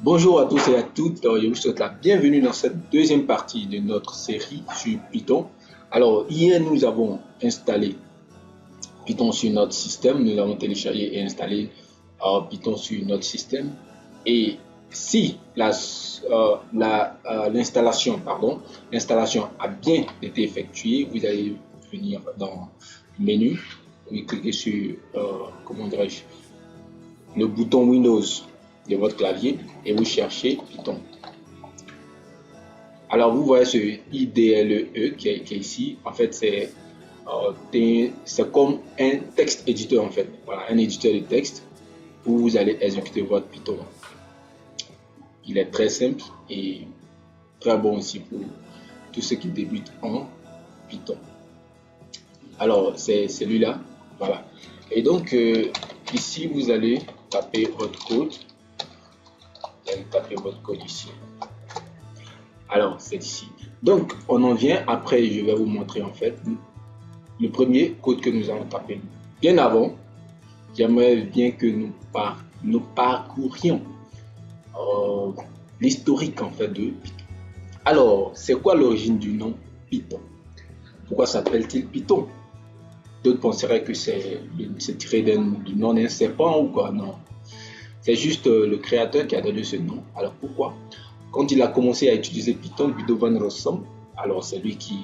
Bonjour à tous et à toutes, je vous souhaite la bienvenue dans cette deuxième partie de notre série sur Python. Alors, hier, nous avons installé Python sur notre système, nous avons téléchargé et installé Python sur notre système. Et si l'installation a bien été effectuée, vous allez venir dans le menu, vous cliquez sur, le bouton Windows de votre clavier et vous cherchez Python. Alors vous voyez ce IDLE qui est ici. En fait, c'est comme un texte éditeur en fait. Voilà, un éditeur de texte où vous allez exécuter votre Python. Il est très simple et très bon aussi pour tous ceux qui débutent en Python. Alors c'est celui-là. Voilà. Et donc ici vous allez taper votre code. Tapez votre code ici. Alors, c'est ici. Donc, on en vient. Après, je vais vous montrer en fait le premier code que nous allons taper. Bien avant, j'aimerais bien que nous parcourions l'historique en fait de Python. Alors, c'est quoi l'origine du nom Python? Pourquoi s'appelle-t-il Python? D'autres penseraient que c'est tiré du nom d'un serpent ou quoi? Non. C'est juste le créateur qui a donné ce nom. Alors pourquoi? Quand il a commencé à utiliser Python, Guido van Rossum, alors c'est lui qui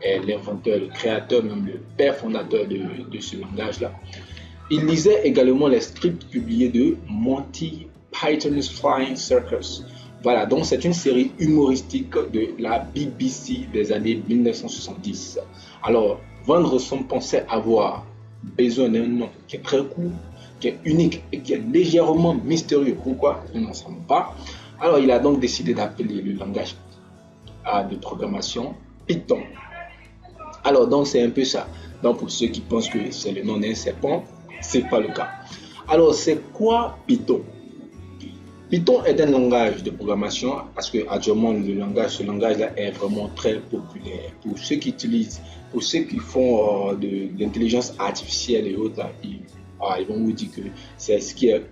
est l'inventeur, le créateur, même le père fondateur de ce langage-là. Il lisait également les scripts publiés de Monty Python's Flying Circus. Voilà, donc c'est une série humoristique de la BBC des années 1970. Alors, Van Rossum pensait avoir besoin d'un nom qui est très court, qui est unique et qui est légèrement mystérieux. Pourquoi? Nous n'en savons pas. Alors, il a donc décidé d'appeler le langage de programmation Python. Alors, donc, c'est un peu ça. Donc, pour ceux qui pensent que c'est le nom d'un serpent, ce n'est pas le cas. Alors, c'est quoi Python? Python est un langage de programmation parce que actuellement, ce langage-là est vraiment très populaire. Pour ceux qui utilisent, pour ceux qui font de l'intelligence artificielle et autres, là, ils vont vous dire que c'est ce qui est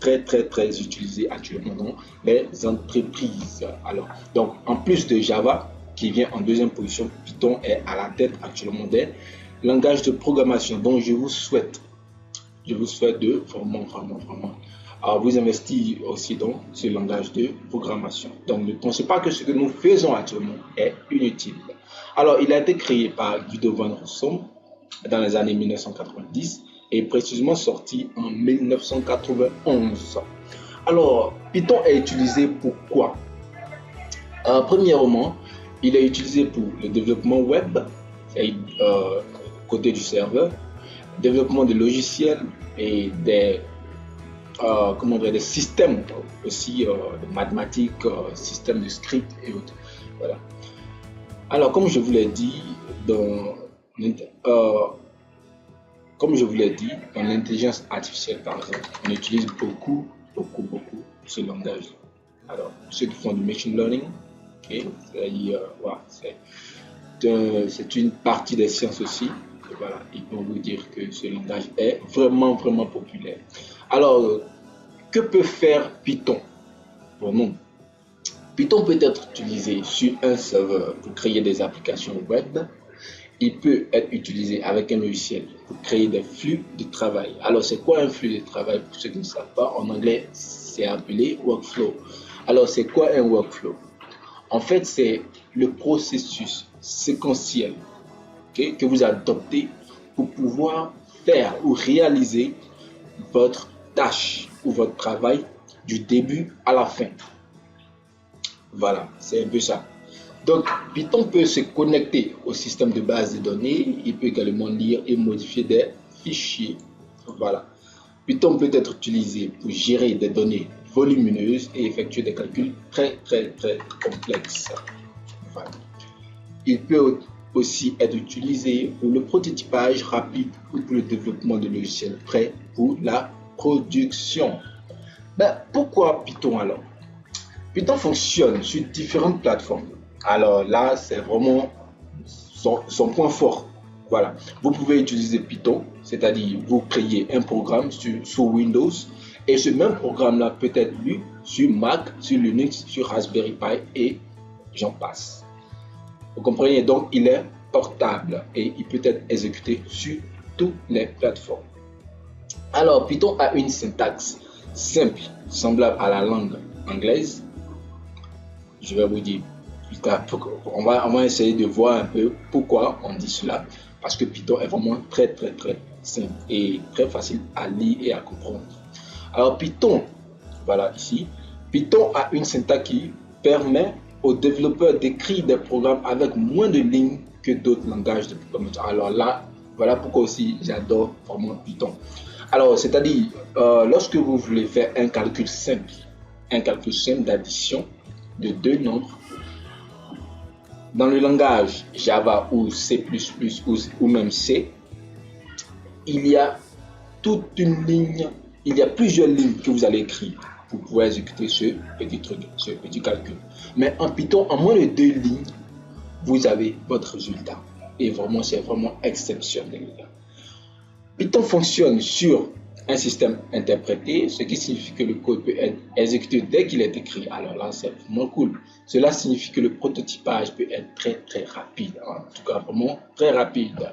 très utilisé actuellement dans les entreprises. Alors, donc, en plus de Java, qui vient en deuxième position, Python est à la tête actuellement des langages de programmation. Donc, je vous souhaite de vraiment vous investir aussi dans ce langage de programmation. Donc, ne pensez pas que ce que nous faisons actuellement est inutile. Alors, il a été créé par Guido van Rossum dans les années 1990 et précisément sorti en 1991. Alors, Python est utilisé pour quoi? Premièrement, il est utilisé pour le développement web, côté du serveur, développement de logiciels et des systèmes aussi de mathématiques, systèmes de script et autres. Voilà. Alors, comme je vous l'ai dit, dans l'intelligence artificielle, par exemple, on utilise beaucoup ce langage. Alors, ceux qui font du machine learning, c'est une partie des sciences aussi. Et voilà, ils vont vous dire que ce langage est vraiment populaire. Alors, que peut faire Python pour nous? Python peut être utilisé sur un serveur pour créer des applications web. Il peut être utilisé avec un logiciel pour créer des flux de travail. Alors, c'est quoi un flux de travail? Pour ceux qui ne savent pas, en anglais, c'est appelé workflow. Alors, c'est quoi un workflow? En fait, c'est le processus séquentiel que vous adoptez pour pouvoir faire ou réaliser votre tâche ou votre travail du début à la fin. Voilà, c'est un peu ça. Donc, Python peut se connecter au système de base de données. Il peut également lire et modifier des fichiers. Voilà. Python peut être utilisé pour gérer des données volumineuses et effectuer des calculs très complexes. Voilà. Il peut aussi être utilisé pour le prototypage rapide ou pour le développement de logiciels prêts pour la production. Pourquoi Python alors? Python fonctionne sur différentes plateformes. Alors là, c'est vraiment son point fort. Voilà. Vous pouvez utiliser Python, c'est-à-dire vous créez un programme sous Windows Et ce même programme-là peut être lu sur Mac, sur Linux, sur Raspberry Pi et j'en passe. Vous comprenez? Donc, il est portable et il peut être exécuté sur toutes les plateformes. Alors, Python a une syntaxe simple, semblable à la langue anglaise. Je vais vous dire plus tard, on va essayer de voir un peu pourquoi on dit cela. Parce que Python est vraiment très simple et très facile à lire et à comprendre. Alors Python, voilà ici, Python a une syntaxe qui permet aux développeurs d'écrire des programmes avec moins de lignes que d'autres langages de programmation. Alors là, voilà pourquoi aussi j'adore vraiment Python. Alors, c'est-à-dire, lorsque vous voulez faire un calcul simple d'addition de deux nombres, dans le langage Java ou C++ ou même C, il y a toute une ligne, il y a plusieurs lignes que vous allez écrire pour pouvoir exécuter ce petit truc, ce petit calcul. Mais en Python, en moins de 2 lignes, vous avez votre résultat. Et vraiment, c'est vraiment exceptionnel. Python fonctionne sur un système interprété, ce qui signifie que le code peut être exécuté dès qu'il est écrit. Alors là, c'est vraiment cool. Cela signifie que le prototypage peut être très rapide. En tout cas, vraiment très rapide.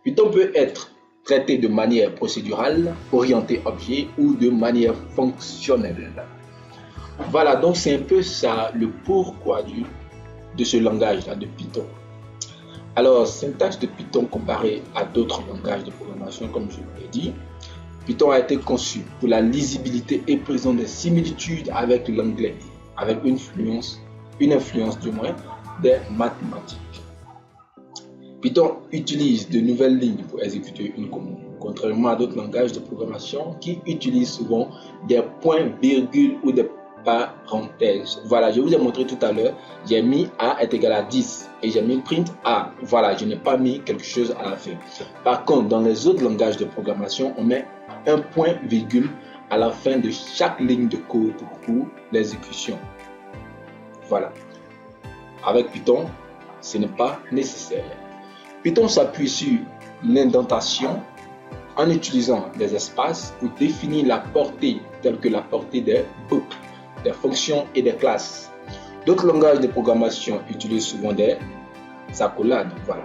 Python peut être traité de manière procédurale, orientée objet ou de manière fonctionnelle. Voilà, donc c'est un peu ça le pourquoi de ce langage-là de Python. Alors, syntaxe de Python comparé à d'autres langages de programmation, comme je vous l'ai dit, Python a été conçu pour la lisibilité et présente des similitudes avec l'anglais, avec une influence du moins des mathématiques. Python utilise de nouvelles lignes pour exécuter une commande, contrairement à d'autres langages de programmation qui utilisent souvent des points, virgules ou des parenthèses. Voilà, je vous ai montré tout à l'heure, j'ai mis A est égal à 10 et j'ai mis print A. Voilà, je n'ai pas mis quelque chose à la fin. Par contre, dans les autres langages de programmation, on met un point virgule à la fin de chaque ligne de code pour l'exécution. Voilà. Avec Python, ce n'est pas nécessaire. Python s'appuie sur l'indentation en utilisant des espaces pour définir la portée, telle que la portée des boucles, des fonctions et des classes. D'autres langages de programmation utilisent souvent des accolades. Voilà.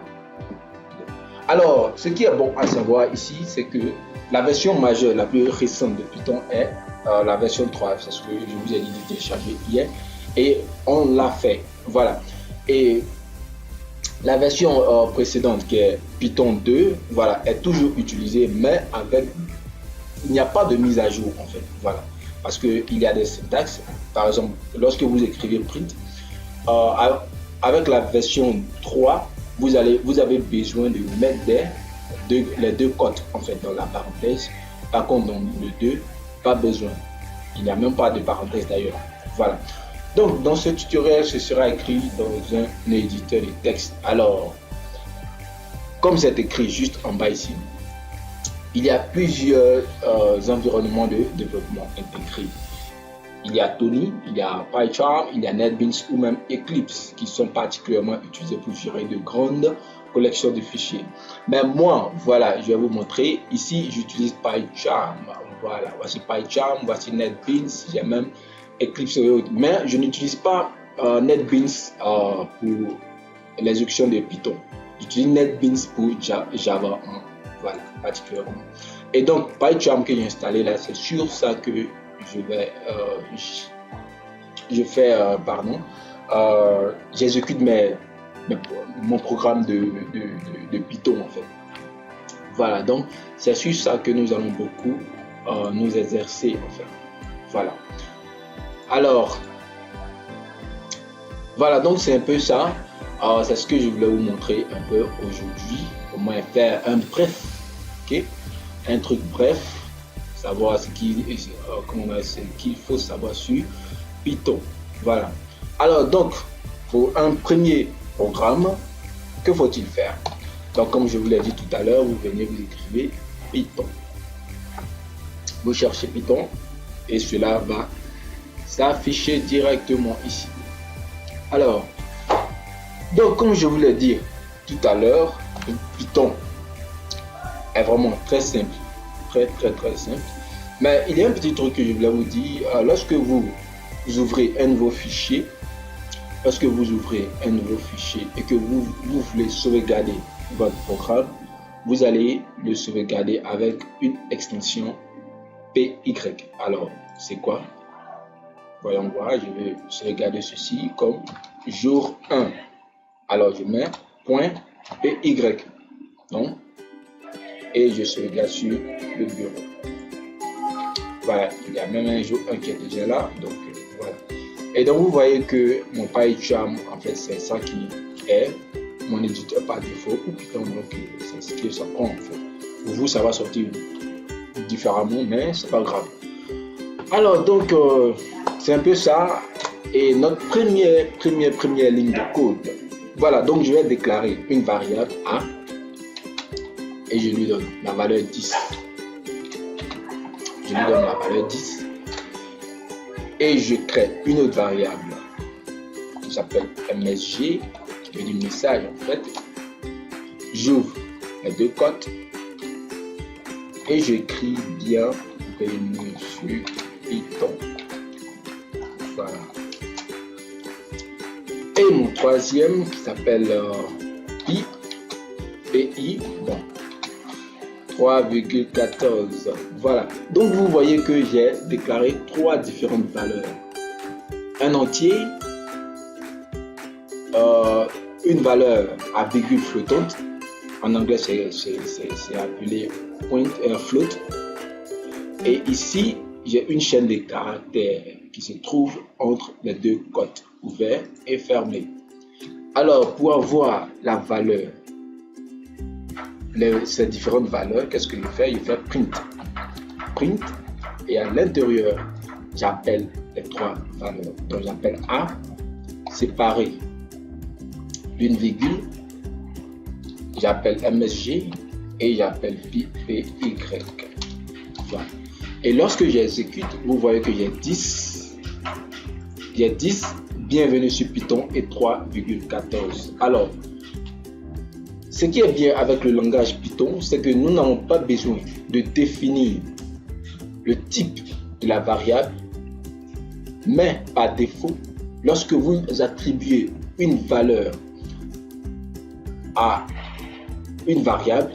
Alors, ce qui est bon à savoir ici, c'est que la version majeure, la plus récente de Python est la version 3. C'est ce que je vous ai dit de télécharger hier. Et on l'a fait. Voilà. Et la version précédente, qui est Python 2, voilà, est toujours utilisée, mais il n'y a pas de mise à jour en fait. Voilà. Parce qu'il y a des syntaxes. Par exemple, lorsque vous écrivez print, avec la version 3, vous avez besoin de mettre les deux cotes en fait dans la parenthèse. Par contre, dans le 2, pas besoin. Il n'y a même pas de parenthèse d'ailleurs. Voilà. Donc, dans ce tutoriel, ce sera écrit dans un éditeur de texte. Alors, comme c'est écrit juste en bas ici, il y a plusieurs environnements de développement intégrés. Il y a Tony, il y a PyCharm, il y a NetBeans ou même Eclipse qui sont particulièrement utilisés pour gérer de grandes collections de fichiers. Mais moi, voilà, je vais vous montrer. Ici, j'utilise PyCharm. Voilà, voici PyCharm, voici NetBeans, j'ai même Eclipse et autres. Mais je n'utilise pas NetBeans pour l'exécution de Python. J'utilise NetBeans pour Java 1. Voilà, particulièrement. Et donc, PyCharm que j'ai installé là, c'est sur ça que j'exécute mon programme de Python en fait. Voilà, donc c'est sur ça que nous allons beaucoup nous exercer en fait. Voilà. Alors, voilà, donc c'est un peu ça. C'est ce que je voulais vous montrer un peu aujourd'hui. Comment faire un bref, ok, un truc bref. Savoir ce qu'il faut savoir sur Python. Voilà. Alors donc, pour un premier programme, que faut-il faire? Donc comme je vous l'ai dit tout à l'heure, vous venez, vous écrivez Python. Vous cherchez Python et cela va s'afficher directement ici. Alors, donc comme je vous l'ai dit tout à l'heure, Python est vraiment très simple. Très simple, Mais il y a un petit truc que je voulais vous dire. Lorsque vous ouvrez un nouveau fichier, lorsque vous ouvrez un nouveau fichier et que vous voulez sauvegarder votre programme, vous allez le sauvegarder avec une extension PY. Alors, c'est quoi? Voyons voir, je vais sauvegarder ceci comme jour 1. Alors, je mets .py. Donc, et je sauvegarde sur le bureau. Voilà, il y a même un jour 1 qui est déjà là. Donc, voilà. Et donc, vous voyez que mon PyCharm, en fait, c'est ça qui est mon éditeur par défaut. Ou Python, donc, c'est ce que ça prend, en fait. Pour vous, ça va sortir différemment, mais c'est pas grave. Alors, donc, c'est un peu ça. Et notre première ligne de code. Voilà, donc je vais déclarer une variable A et je lui donne la valeur 10. Je lui donne la valeur 10 et je crée une autre variable qui s'appelle MSG, qui veut dire message en fait. J'ouvre les deux cotes et j'écris bienvenue sur Python. Voilà. Et mon troisième qui s'appelle PI, bon, 3,14. Voilà. Donc vous voyez que j'ai déclaré trois différentes valeurs. Un entier, une valeur à virgule flottante. En anglais, c'est appelé float. Et ici, j'ai une chaîne de caractères qui se trouve entre les deux cotes, ouvert et fermé. Alors, pour avoir la valeur, ces différentes valeurs, qu'est-ce qu'il fait? Il fait print. Print, et à l'intérieur, j'appelle les trois valeurs. Donc, j'appelle A, séparé d'une virgule, j'appelle MSG et j'appelle PY. Voilà. Et lorsque j'exécute, vous voyez que j'ai 10. Il y a 10, bienvenue sur Python et 3,14. Alors, ce qui est bien avec le langage Python, c'est que nous n'avons pas besoin de définir le type de la variable, mais par défaut, lorsque vous attribuez une valeur à une variable,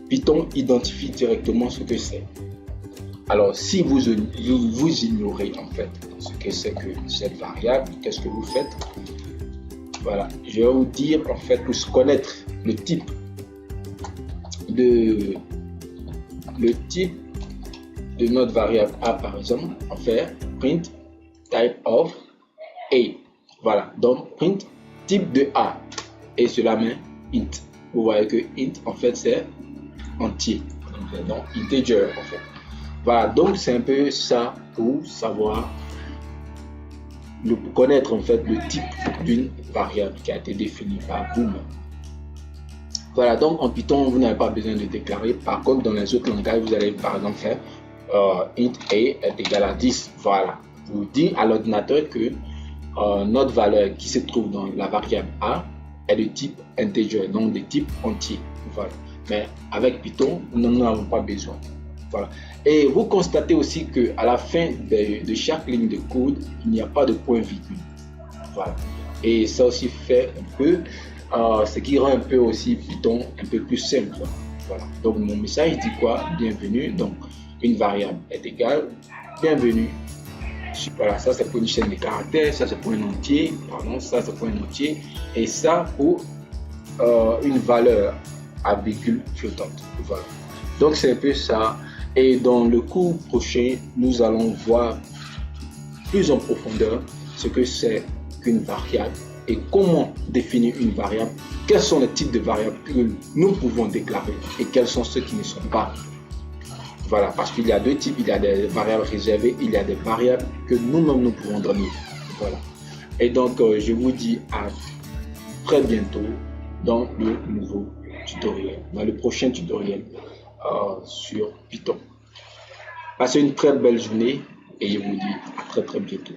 Python identifie directement ce que c'est. Alors, si vous ignorez en fait ce que c'est que cette variable, qu'est-ce que vous faites? Voilà, je vais vous dire en fait pour connaître le type de notre variable A par exemple, on fait print type of A. Voilà, donc print type de A et cela met int. Vous voyez que int en fait c'est entier, donc integer en fait. Voilà, donc c'est un peu ça pour savoir, pour connaître en fait le type d'une variable qui a été définie par vous-même. Voilà, donc en Python, vous n'avez pas besoin de déclarer. Par contre, dans les autres langages, vous allez par exemple faire int a est égal à 10. Voilà, vous dites à l'ordinateur que notre valeur qui se trouve dans la variable A est de type integer, donc de type entier. Voilà, mais avec Python, nous n'en avons pas besoin. Voilà. Et vous constatez aussi que à la fin de chaque ligne de code, il n'y a pas de point virgule. Voilà. Et ça aussi fait un peu, ce qui rend un peu aussi Python un peu plus simple. Voilà. Donc mon message dit quoi? Bienvenue. Donc une variable est égale bienvenue. Voilà, ça c'est pour une chaîne de caractères, ça c'est pour un entier, pardon, ça c'est pour un entier, et ça pour une valeur à virgule flottante. Voilà. Donc c'est un peu ça. Et dans le cours prochain, nous allons voir plus en profondeur ce que c'est qu'une variable et comment définir une variable, quels sont les types de variables que nous pouvons déclarer et quels sont ceux qui ne sont pas. Voilà, parce qu'il y a deux types, il y a des variables réservées, il y a des variables que nous-mêmes nous pouvons donner. Voilà. Et donc, je vous dis à très bientôt dans le nouveau tutoriel, dans le prochain tutoriel sur Python. Passez une très belle journée et je vous dis à très bientôt.